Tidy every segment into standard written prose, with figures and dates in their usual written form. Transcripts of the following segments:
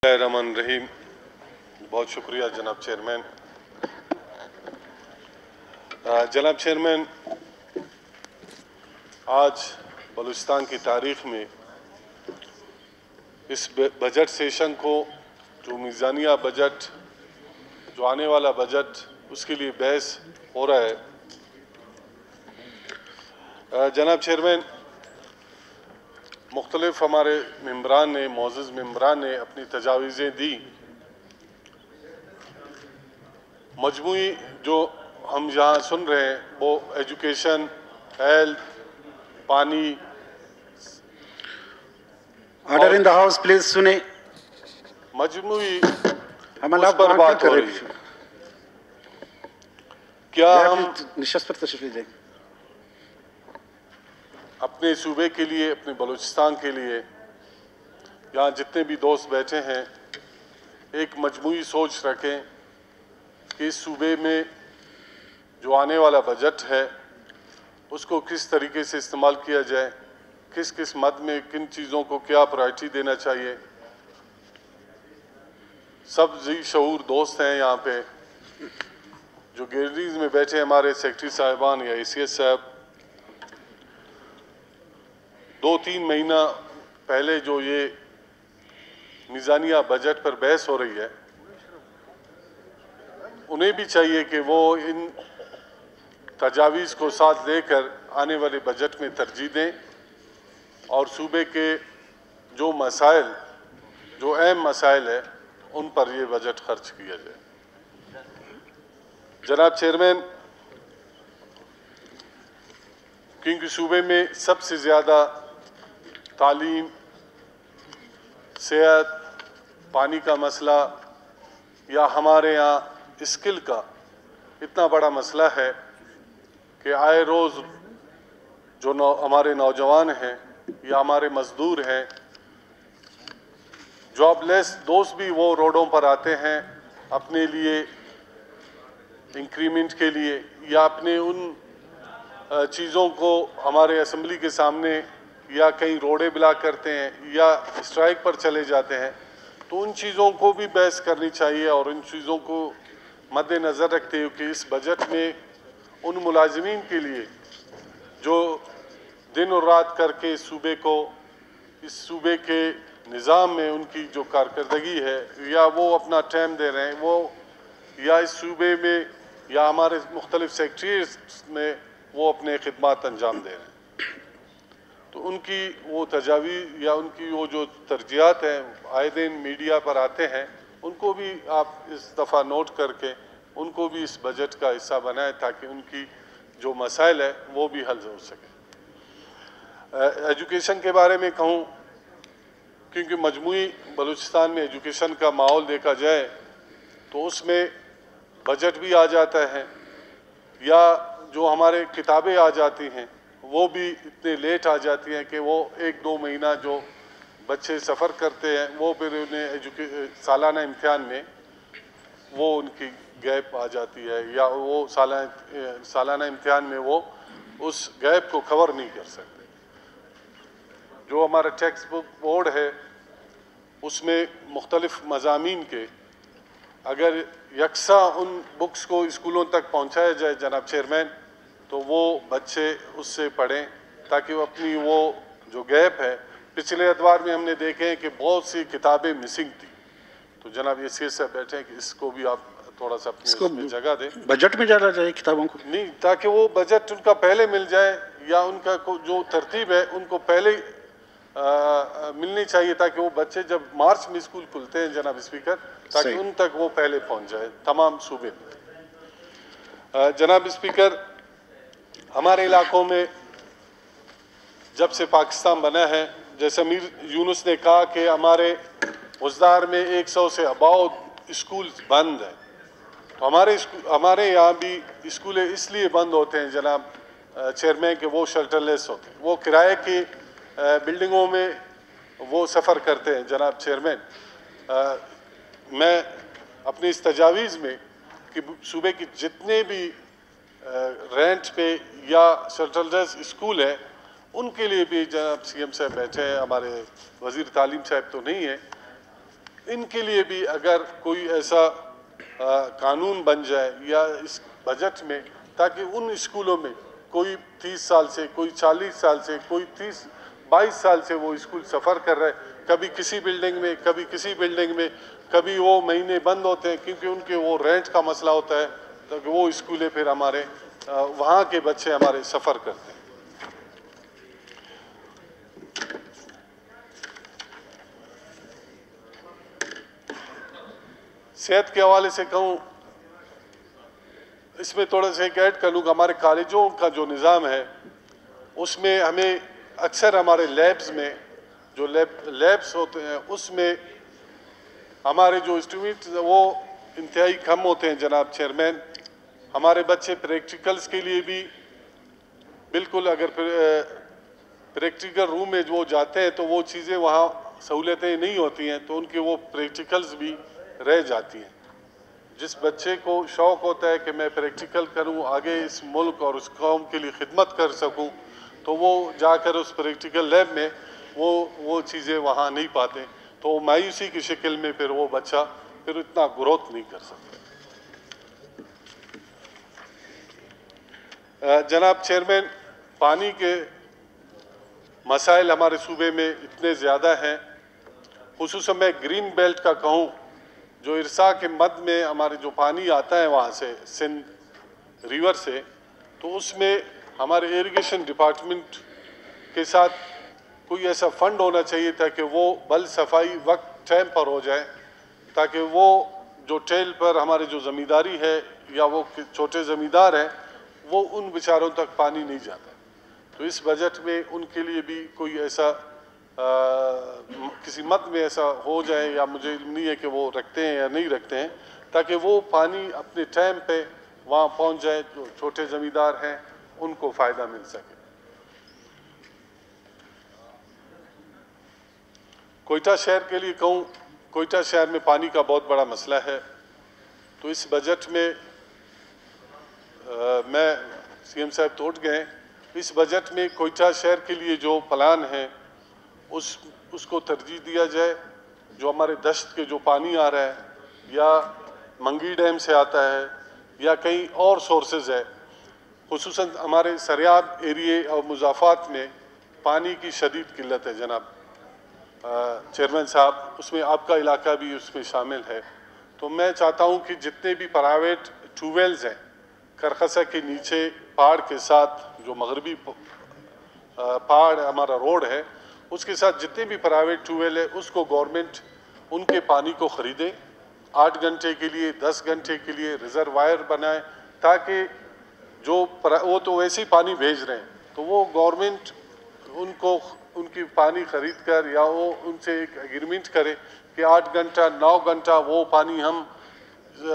रहमान रहीम। बहुत शुक्रिया जनाब चेयरमैन। जनाब चेयरमैन, आज बलूचिस्तान की तारीख में इस बजट सेशन को जो मीज़ानिया बजट, जो आने वाला बजट, उसके लिए बहस हो रहा है। जनाब चेयरमैन, मुख्तलिफ हमारे मेंबरान ने, मोअज़्ज़ज़ मेंबरान ने अपनी तजावीज़ें दी। मजमूई जो हम यहाँ सुन रहे हैं वो एजुकेशन, हेल्थ, पानी। Order in the house please सुने। मजमूई हम उस पर बात हो रही है। क्या हम निशस्त पर तशरीफ ले जाएं। अपने सूबे के लिए, अपने बलूचिस्तान के लिए, यहाँ जितने भी दोस्त बैठे हैं, एक मजमूई सोच रखें कि इस सूबे में जो आने वाला बजट है उसको किस तरीके से इस्तेमाल किया जाए, किस किस मद में किन चीज़ों को क्या प्रायोरिटी देना चाहिए। सब जी शऊर दोस्त हैं यहाँ पे, जो गैलरीज में बैठे हमारे सेक्रेटरी साहिबान या ACS साहब। 2-3 महीना पहले जो ये मीज़ानिया बजट पर बहस हो रही है, उन्हें भी चाहिए कि वो इन तजावीज़ को साथ लेकर आने वाले बजट में तरजीह दें और सूबे के जो मसाइल, जो अहम मसाइल है, उन पर ये बजट खर्च किया जाए। जनाब चेयरमैन, क्योंकि सूबे में सबसे ज़्यादा तालीम, सेहत, पानी का मसला या हमारे यहाँ स्किल का इतना बड़ा मसला है कि आए रोज़ जो हमारे नौजवान हैं या हमारे मज़दूर हैं, जॉबलेस दोस्त भी वो रोडों पर आते हैं अपने लिए इंक्रीमेंट के लिए या अपने उन चीज़ों को हमारे असम्बली के सामने या कहीं रोडे ब्लॉक करते हैं या स्ट्राइक पर चले जाते हैं। तो उन चीज़ों को भी बहस करनी चाहिए और इन चीज़ों को मद्देनज़र रखते हुए कि इस बजट में उन मुलाजिमीन के लिए जो दिन और रात करके इस सूबे के निज़ाम में उनकी जो कारकर्दगी है, या वो अपना टाइम दे रहे हैं, वो या इस सूबे में या हमारे मुख्तलिफ सेक्रेटरीज में वो अपने खिदमात अंजाम दे रहे हैं, तो उनकी वो तजावीज़ या उनकी वो जो तरजीहात हैं आए दिन मीडिया पर आते हैं, उनको भी आप इस दफ़ा नोट करके उनको भी इस बजट का हिस्सा बनाएं ताकि उनकी जो मसाइल है वो भी हल हो सके। एजुकेशन के बारे में कहूँ, क्योंकि मजमूई बलूचिस्तान में एजुकेशन का माहौल देखा जाए तो उसमें बजट भी आ जाता है या जो हमारे किताबें आ जाती हैं वो भी इतने लेट आ जाती हैं कि वो 1-2 महीना जो बच्चे सफ़र करते हैं वो फिर उन्हें सालाना इम्तिहान में वो उनकी गैप आ जाती है या वो सालाना इम्तिहान में वो उस गैप को कवर नहीं कर सकते। जो हमारा टेक्स्ट बुक बोर्ड है उसमें मुख्तलिफ मज़ामीन के अगर यकसा उन बुक्स को स्कूलों तक पहुँचाया जाए जनाब चेयरमैन, तो वो बच्चे उससे पढ़ें ताकि वो अपनी वो जो गैप है, पिछले अदवार में हमने देखे हैं कि बहुत सी किताबें मिसिंग थी। तो जनाब ACS से बैठे हैं कि इसको भी आप थोड़ा सा अपनी जगह दें, बजट में डाला जाए किताबों को, नहीं ताकि वो बजट उनका पहले मिल जाए या उनका जो तरतीब है उनको पहले मिलनी चाहिए ताकि वो बच्चे जब मार्च में स्कूल खुलते हैं जनाब स्पीकर, ताकि उन तक वो पहले पहुंच जाए तमाम सूबे में। जनाब स्पीकर, हमारे इलाकों में जब से पाकिस्तान बना है, जैसे अमीर यूनुस ने कहा कि हमारे मुज़दार में 100 से अबाव स्कूल बंद है, तो हमारे यहाँ भी स्कूल इसलिए बंद होते हैं जनाब चेयरमैन कि वो शेल्टरलेस होते हैं, वो किराए की बिल्डिंगों में वो सफ़र करते हैं। जनाब चेयरमैन, मैं अपनी इस तजावीज़ में कि सूबे की जितने भी रेंट पे या शेल्टरलेस स्कूल है उनके लिए भी जनाब CM साहब बैठे हैं, हमारे वज़ीर तालीम साहब तो नहीं है, इनके लिए भी अगर कोई ऐसा कानून बन जाए या इस बजट में, ताकि उन स्कूलों में कोई 30 साल से, कोई 40 साल से, कोई 22 साल से वो स्कूल सफ़र कर रहे, कभी किसी बिल्डिंग में, कभी किसी बिल्डिंग में, कभी वो महीने बंद होते हैं क्योंकि उनके वो रेंट का मसला होता है, तो वो स्कूलें फिर हमारे वहाँ के बच्चे हमारे सफ़र करते हैं। सेहत के हवाले से कहूँ, इसमें थोड़ा सा एक ऐड कर लूँगा, हमारे कॉलेजों का जो निज़ाम है उसमें हमें अक्सर हमारे लैब्स में जो लैब्स होते हैं उसमें हमारे जो स्टूडेंट्स वो इंतहाई कम होते हैं जनाब चेयरमैन। हमारे बच्चे प्रैक्टिकल्स के लिए भी बिल्कुल, अगर प्रैक्टिकल रूम में वो जाते हैं तो वो चीज़ें वहाँ सहूलतें नहीं होती हैं, तो उनके वो प्रैक्टिकल्स भी रह जाती हैं। जिस बच्चे को शौक़ होता है कि मैं प्रैक्टिकल करूं, आगे इस मुल्क और उस कौम के लिए खिदमत कर सकूं, तो वो जाकर उस प्रैक्टिकल लैब में वो चीज़ें वहाँ नहीं पाते, तो मायूसी की शक्ल में फिर वो बच्चा फिर इतना ग्रोथ नहीं कर सकता। जनाब चेयरमैन, पानी के मसाइल हमारे सूबे में इतने ज़्यादा हैं, खुसूसन मैं ग्रीन बेल्ट का कहूँ, जो इरसा के मध्य में हमारे जो पानी आता है वहाँ से सिंध रिवर से, तो उसमें हमारे इरिगेशन डिपार्टमेंट के साथ कोई ऐसा फंड होना चाहिए ताकि वो बल सफाई वक्त टाइम पर हो जाए, ताकि वो जो टेल पर हमारे जो ज़मींदारी है या वो छोटे ज़मींदार हैं वो उन बेचारों तक पानी नहीं जाता। तो इस बजट में उनके लिए भी कोई ऐसा किसी मत में ऐसा हो जाए, या मुझे इल्म नहीं है कि वो रखते हैं या नहीं रखते हैं, ताकि वो पानी अपने टाइम पे वहाँ पहुँच जाए, जो छोटे ज़मींदार हैं उनको फ़ायदा मिल सके। कोयटा शहर के लिए कहूँ, कोयटा शहर में पानी का बहुत बड़ा मसला है, तो इस बजट में मैं सीएम साहब तो उठ गए, इस बजट में कोयटा शहर के लिए जो प्लान है उसको तरजीह दिया जाए। जो हमारे दश्त के जो पानी आ रहा है या मंगी डैम से आता है या कहीं और सोर्सेज है, खुसूसन हमारे सरियाब एरिए और मुज़ाफ़ात में पानी की शदीद किल्लत है जनाब चेयरमैन साहब, उसमें आपका इलाका भी उसमें शामिल है। तो मैं चाहता हूँ कि जितने भी प्राइवेट ट्यूबवेल्स हैं करखसा के नीचे पहाड़ के साथ, जो मगरबी पहाड़ हमारा रोड है उसके साथ जितने भी प्राइवेट ट्यूबवेल है, उसको गवर्नमेंट उनके पानी को ख़रीदे, 8 घंटे के लिए 10 घंटे के लिए रिजर्वायर बनाए, ताकि जो वो तो वैसे ही पानी भेज रहे हैं, तो वो गवर्नमेंट उनको उनकी पानी ख़रीद कर या वो उनसे एक एग्रीमेंट करे कि 8 घंटा 9 घंटा वो पानी हम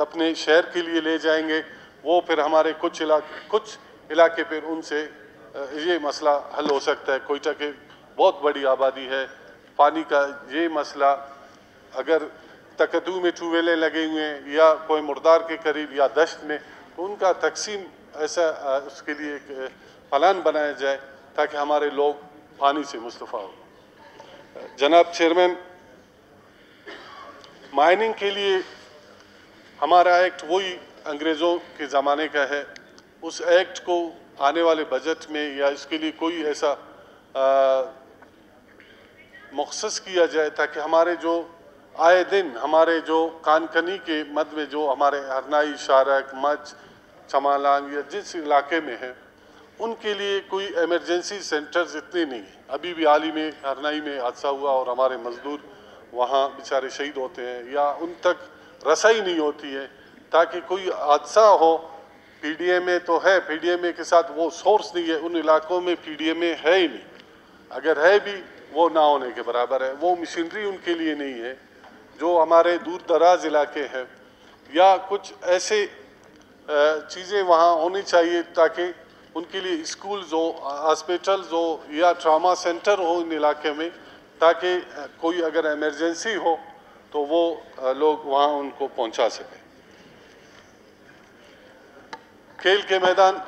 अपने शहर के लिए ले जाएंगे, वो फिर हमारे कुछ इलाके फिर उनसे ये मसला हल हो सकता है। कोयटा के बहुत बड़ी आबादी है, पानी का ये मसला अगर तकदू में ट्यूबवेलें लगे हुए हैं या कोई मुर्दार के करीब या दश्त में, तो उनका तकसीम ऐसा उसके लिए एक प्लान बनाया जाए ताकि हमारे लोग पानी से मुस्तफ़ा हो। जनाब चेयरमैन, माइनिंग के लिए हमारा एक्ट वही अंग्रेज़ों के ज़माने का है, उस एक्ट को आने वाले बजट में या इसके लिए कोई ऐसा मखसस किया जाए ताकि हमारे जो आए दिन हमारे जो कानकनी के मध्य में जो हमारे हरनाई, शारक, मच, चमालांग या जिस इलाके में है उनके लिए कोई एमरजेंसी सेंटर्स इतने नहीं हैं। अभी भी हाल ही में हरनाई में हादसा हुआ और हमारे मजदूर वहाँ बेचारे शहीद होते हैं या उन तक रसाई नहीं होती है, ताकि कोई हादसा हो। पीडीएमए तो है, पीडीएमए के साथ वो सोर्स नहीं है, उन इलाकों में पीडीएमए है ही नहीं, अगर है भी वो ना होने के बराबर है, वो मशीनरी उनके लिए नहीं है। जो हमारे दूर दराज इलाके हैं या कुछ ऐसे चीज़ें वहाँ होनी चाहिए ताकि उनके लिए स्कूल्स हो, हॉस्पिटल्स हो या ट्रामा सेंटर हो इन इलाके में, ताकि कोई अगर इमरजेंसी हो तो वो लोग वहाँ उनको पहुँचा सकें। खेल के मैदान,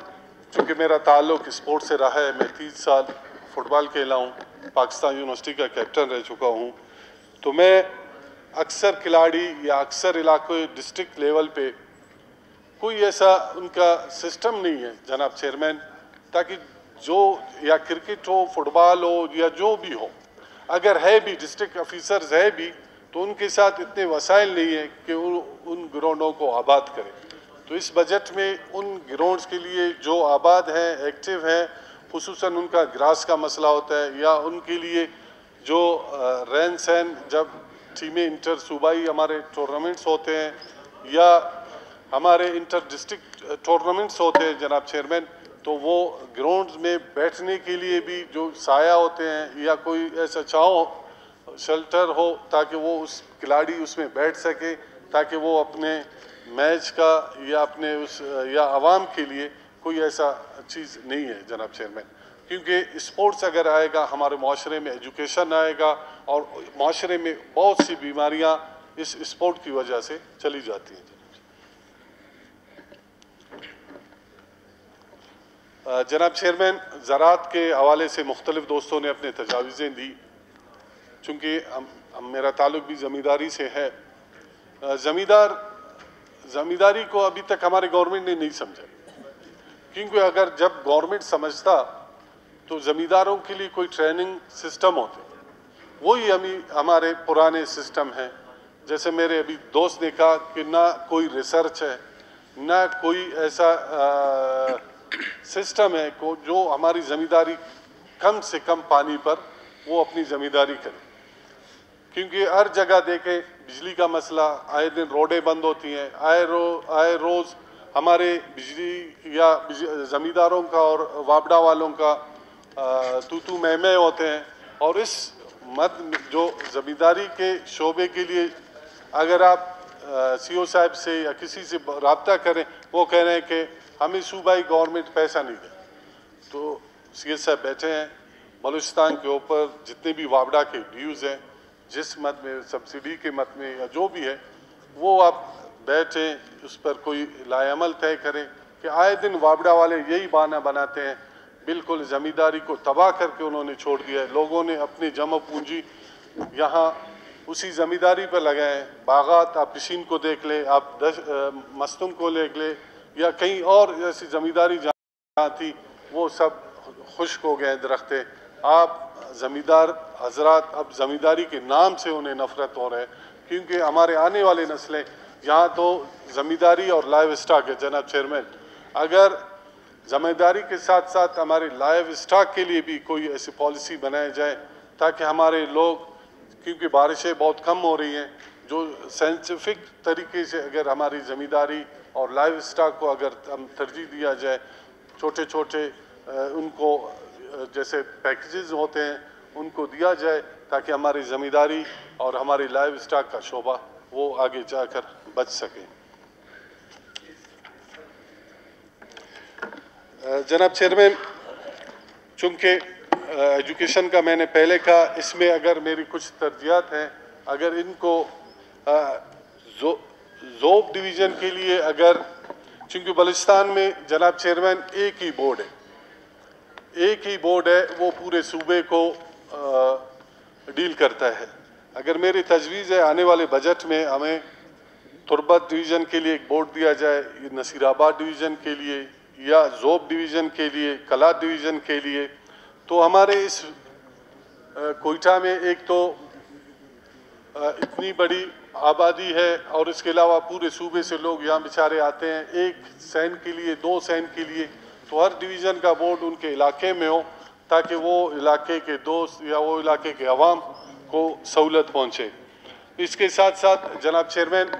चूँकि मेरा ताल्लुक़ स्पोर्ट से रहा है, मैं 30 साल फुटबॉल खेला हूँ, पाकिस्तान यूनिवर्सिटी का कैप्टन रह चुका हूँ, तो मैं अक्सर खिलाड़ी या अक्सर इलाकों डिस्ट्रिक्ट लेवल पे कोई ऐसा उनका सिस्टम नहीं है जनाब चेयरमैन, ताकि जो या क्रिकेट हो, फुटबॉल हो या जो भी हो, अगर है भी डिस्ट्रिक्ट ऑफिसर्स है भी तो उनके साथ इतने वसाइल नहीं है कि उन ग्राउंडों को आबाद करें। तो इस बजट में उन ग्राउंड्स के लिए जो आबाद हैं, एक्टिव हैं, खुसूसन उनका ग्रास का मसला होता है या उनके लिए जो रहन सहन, जब टीमें इंटर सूबाई हमारे टूर्नामेंट्स होते हैं या हमारे इंटर डिस्ट्रिक्ट टूर्नामेंट्स होते हैं जनाब चेयरमैन, तो वो ग्राउंड्स में बैठने के लिए भी जो साया होते हैं या कोई ऐसा छाँव शेल्टर हो ताकि वो उस खिलाड़ी उसमें बैठ सके, ताकि वो अपने मैच का या अपने उस या आवाम के लिए कोई ऐसा चीज़ नहीं है जनाब चेयरमैन। क्योंकि स्पोर्ट्स अगर आएगा हमारे माशरे में एजुकेशन आएगा और माशरे में बहुत सी बीमारियां इस स्पोर्ट की वजह से चली जाती हैं। जनाब चेयरमैन, ज़राअत के हवाले से मुख्तलिफ दोस्तों ने अपने तजावीज़ें दी। चूँकि मेरा ताल्लुक भी ज़मींदारी से है, ज़मींदारी को अभी तक हमारे गवर्नमेंट ने नहीं समझा, क्योंकि अगर जब गवर्नमेंट समझता तो ज़मींदारों के लिए कोई ट्रेनिंग सिस्टम होते, वही हमारे पुराने सिस्टम हैं। जैसे मेरे अभी दोस्त ने कहा कि ना कोई रिसर्च है, ना कोई ऐसा सिस्टम है को जो हमारी ज़मींदारी कम से कम पानी पर वो अपनी ज़मींदारी करे। क्योंकि हर जगह देखें बिजली का मसला, आए दिन रोडें बंद होती हैं, आए रोज़ हमारे बिजली या ज़मींदारों का और वापडा वालों का तू मैं होते हैं। और इस मद जो ज़मींदारी के शोबे के लिए अगर आप सीओ साहब से या किसी से रब्ता करें, वो कह रहे हैं कि हमें सूबाई गवर्नमेंट पैसा नहीं दे। तो सीएस साहब बैठे हैं, बलूचिस्तान के ऊपर जितने भी वापडा के ड्यूज़ हैं, जिस मद में सब्सिडी के मद में या जो भी है, वो आप बैठें उस पर कोई लाएअमल तय करें कि आए दिन वापडा वाले यही बहाना बनाते हैं, बिल्कुल ज़मींदारी को तबाह करके उन्होंने छोड़ दिया है। लोगों ने अपनी जमा पूंजी यहाँ उसी ज़मींदारी पर लगाए हैं। बागात आप पिशीन को देख लें, आप मस्तूम को देख लें या कहीं और ऐसी ज़मींदारी जहाँ थी वो सब खुश्क हो गए दरख्तें। आप ज़मींदार हजरात अब ज़मींदारी के नाम से उन्हें नफ़रत हो रहे हैं, क्योंकि हमारे आने वाले नस्लें यहाँ तो ज़मींदारी और लाइव स्टॉक है जनाब चेयरमैन। अगर ज़मींदारी के साथ साथ हमारे लाइव स्टॉक के लिए भी कोई ऐसी पॉलिसी बनाई जाए ताकि हमारे लोग, क्योंकि बारिशें बहुत कम हो रही हैं, जो साइंटिफिक तरीके से अगर हमारी ज़मींदारी और लाइव स्टॉक को अगर हम तरजीह दिया जाए, छोटे छोटे उनको जैसे पैकेजेस होते हैं उनको दिया जाए, ताकि हमारी ज़मींदारी और हमारी लाइव स्टॉक का शोबा वो आगे जाकर बच सके। जनाब चेयरमैन, चूँकि एजुकेशन का मैंने पहले कहा, इसमें अगर मेरी कुछ तरजीहात हैं, अगर इनको ज़ोब डिवीज़न के लिए अगर, चूँकि बलूचिस्तान में जनाब चेयरमैन एक ही बोर्ड है, वो पूरे सूबे को डील करता है। अगर मेरी तजवीज़ है आने वाले बजट में हमें तुर्बत डिवीज़न के लिए एक बोर्ड दिया जाए, नसीराबाद डिवीज़न के लिए या ज़ोब डिवीज़न के लिए, कलात डिवीज़न के लिए, तो हमारे इस कोयटा में एक तो इतनी बड़ी आबादी है और इसके अलावा पूरे सूबे से लोग यहाँ बेचारे आते हैं एक सैन के लिए, 2 सैन के लिए। तो हर डिवीज़न का बोर्ड उनके इलाके में हो ताकि वो इलाके के दोस्त या वो इलाके के अवाम को सहूलत पहुँचे। इसके साथ साथ जनाब चेयरमैन,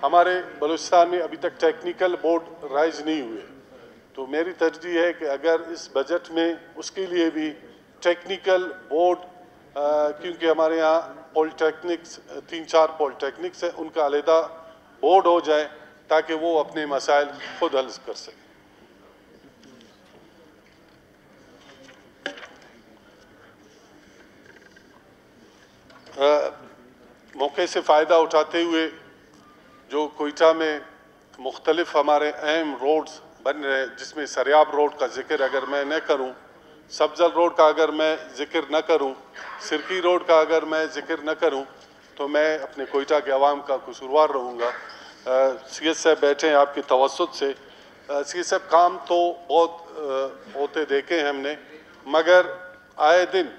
हमारे बलूचिस्तान में अभी तक टेक्निकल बोर्ड राइज नहीं हुए, तो मेरी तरजीह है कि अगर इस बजट में उसके लिए भी टेक्निकल बोर्ड, क्योंकि हमारे यहाँ पॉलिटेक्निक्स 3-4 पॉलिटेक्निक्स हैं, उनका अलहदा बोर्ड हो जाए ताकि वो अपने मसाइल खुद हल कर सकें। मौके से फ़ायदा उठाते हुए जो कोयटा में मुख्तलिफ हमारे अहम रोड्स बन रहे हैं, जिसमें सरियाब रोड का जिक्र अगर मैं न करूं, सब्जल रोड का अगर मैं जिक्र न करूं, सिरकी रोड का अगर मैं जिक्र न करूं, तो मैं अपने कोयटा के अवाम का कसूरवार रहूँगा। सीएस साहब बैठे हैं आपकी तवज्जुह से। सीएस साहब काम तो बहुत होते देखे हैं हमने, मगर आए दिन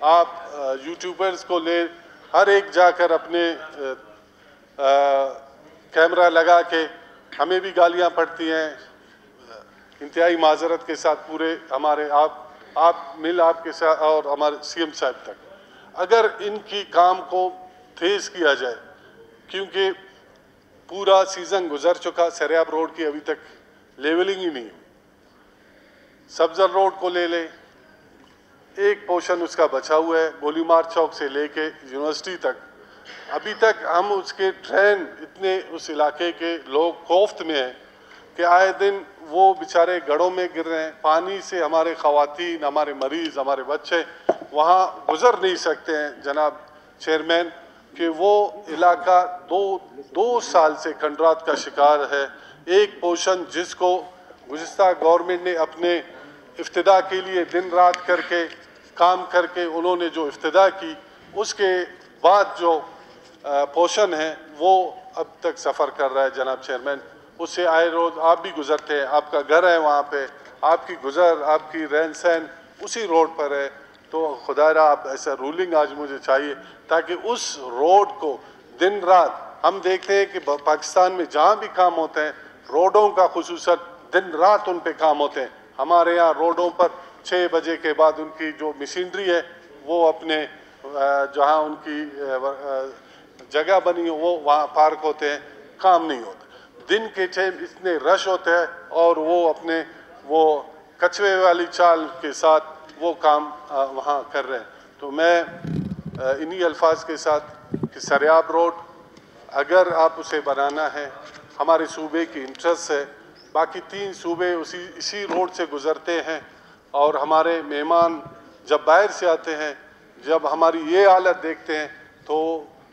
आप यूट्यूबर्स को ले हर एक जाकर अपने कैमरा लगा के हमें भी गालियां पड़ती हैं, इंतहाई माजरत के साथ पूरे हमारे आप मिल आपके साथ और हमारे सीएम साहब तक, अगर इनकी काम को तेज किया जाए, क्योंकि पूरा सीज़न गुजर चुका, सरियाब रोड की अभी तक लेवलिंग ही नहीं हुई। सब्जर रोड को ले ले, एक पोर्शन उसका बचा हुआ है, गोलीमार चौक से लेके यूनिवर्सिटी तक, अभी तक हम उसके ट्रेन इतने उस इलाके के लोग खौफ में हैं कि आए दिन वो बेचारे गढ़ों में गिर रहे हैं। पानी से हमारे ख़वातीन, हमारे मरीज़, हमारे बच्चे वहाँ गुज़र नहीं सकते हैं जनाब चेयरमैन, कि वो इलाका दो साल से खंडरात का शिकार है। एक पोर्शन जिसको गुज़िस्ता गवर्नमेंट ने अपने इफ्तिदा के लिए दिन रात करके काम करके उन्होंने जो इफ्तिदा की, उसके बाद जो पोर्शन है वो अब तक सफ़र कर रहा है जनाब चेयरमैन। उससे आए रोज़ आप भी गुज़रते हैं, आपका घर है वहाँ पे, आपकी गुज़र, आपकी रहन सहन उसी रोड पर है। तो खुदारा आप ऐसा रूलिंग आज मुझे चाहिए ताकि उस रोड को दिन रात, हम देखते हैं कि पाकिस्तान में जहाँ भी काम होते हैं रोडों का खुसूसन दिन रात उन पे काम होते हैं। हमारे यहाँ रोडों पर 6 बजे के बाद उनकी जो मशीनरी है वो अपने जहाँ उनकी जगह बनी हो वो वहाँ पार्क होते हैं, काम नहीं होता। दिन के टाइम इतने रश होते हैं और वो अपने वो कछुए वाली चाल के साथ वो काम वहाँ कर रहे हैं। तो मैं इन्हीं अल्फाज के साथ कि सरियाब रोड अगर आप उसे बनाना है, हमारे सूबे की इंटरेस्ट है, बाकी 3 सूबे इसी रोड से गुज़रते हैं और हमारे मेहमान जब बाहर से आते हैं, जब हमारी ये हालत देखते हैं तो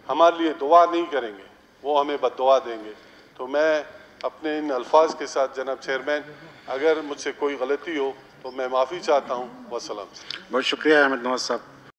हमारे लिए दुआ नहीं करेंगे, वो हमें बद्दुआ देंगे। तो मैं अपने इन अल्फाज के साथ जनाब चेयरमैन, अगर मुझसे कोई गलती हो तो मैं माफ़ी चाहता हूँ। वस्सलाम। बहुत शुक्रिया अहमद नवाज साहब।